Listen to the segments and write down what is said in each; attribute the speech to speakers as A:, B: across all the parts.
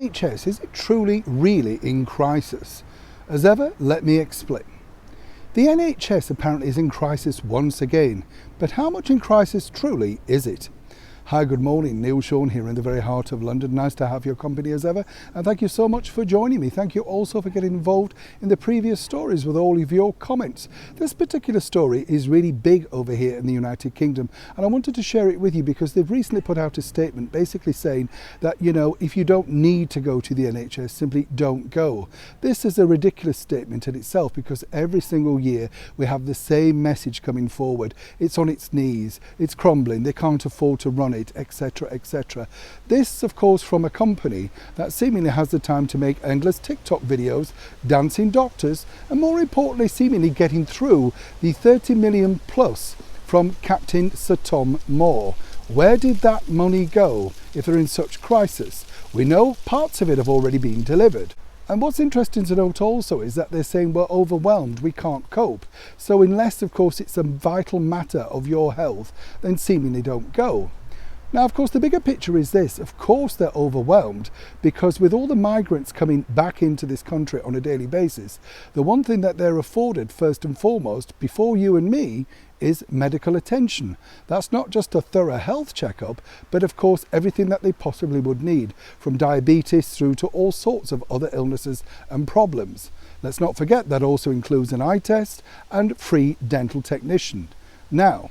A: NHS, is it truly, really in crisis? As ever, let me explain. The NHS apparently is in crisis once again, but how much in crisis truly is it? Hi, good morning, Neil Sean here in the very heart of London. Nice to have your company as ever, and thank you so much for joining me. Thank you also for getting involved in the previous stories with all of your comments. This particular story is really big over here in the United Kingdom, and I wanted to share it with you because they've recently put out a statement basically saying that, if you don't need to go to the NHS, simply don't go. This is a ridiculous statement in itself because every single year we have the same message coming forward. It's on its knees, it's crumbling, they can't afford to run it, etc, etc. This, of course, from a company that seemingly has the time to make endless TikTok videos, dancing doctors, and more importantly, seemingly getting through the 30 million plus from Captain Sir Tom Moore. Where did that money go if they're in such crisis? We know parts of it have already been delivered. And what's interesting to note also is that they're saying we're overwhelmed, we can't cope. So unless, of course, it's a vital matter of your health, then seemingly don't go. Now, of course, the bigger picture is this. Of course, they're overwhelmed because with all the migrants coming back into this country on a daily basis, the one thing that they're afforded first and foremost before you and me is medical attention. That's not just a thorough health checkup, but of course everything that they possibly would need, from diabetes through to all sorts of other illnesses and problems. Let's not forget that also includes an eye test and free dental technician. Now,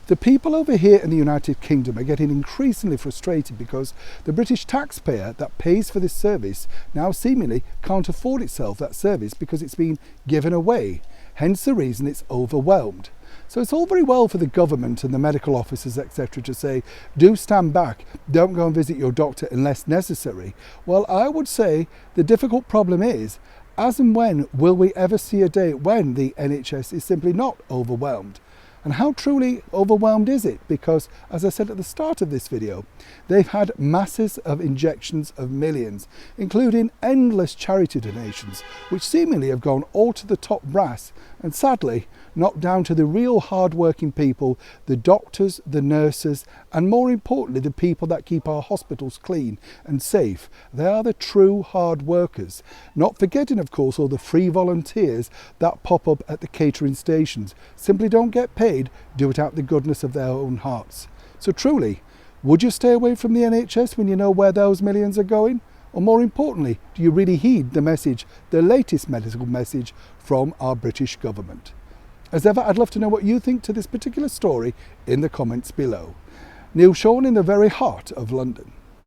A: the people over here in the United Kingdom are getting increasingly frustrated because the British taxpayer that pays for this service now seemingly can't afford itself that service because it's been given away. Hence the reason it's overwhelmed. So it's all very well for the government and the medical officers, etc. to say, do stand back, don't go and visit your doctor unless necessary. Well, I would say the difficult problem is, as and when will we ever see a day when the NHS is simply not overwhelmed? And how truly overwhelmed is it? Because, as I said at the start of this video, they've had masses of injections of millions, including endless charity donations, which seemingly have gone all to the top brass and sadly not down to the real hard-working people, the doctors, the nurses, and more importantly, the people that keep our hospitals clean and safe. They are the true hard workers. Not forgetting, of course, all the free volunteers that pop up at the catering stations. Simply don't get paid, do it out the goodness of their own hearts. So truly, would you stay away from the NHS when you know where those millions are going? Or more importantly, do you really heed the message, the latest medical message from our British government? As ever, I'd love to know what you think to this particular story in the comments below. Neil Sean in the very heart of London.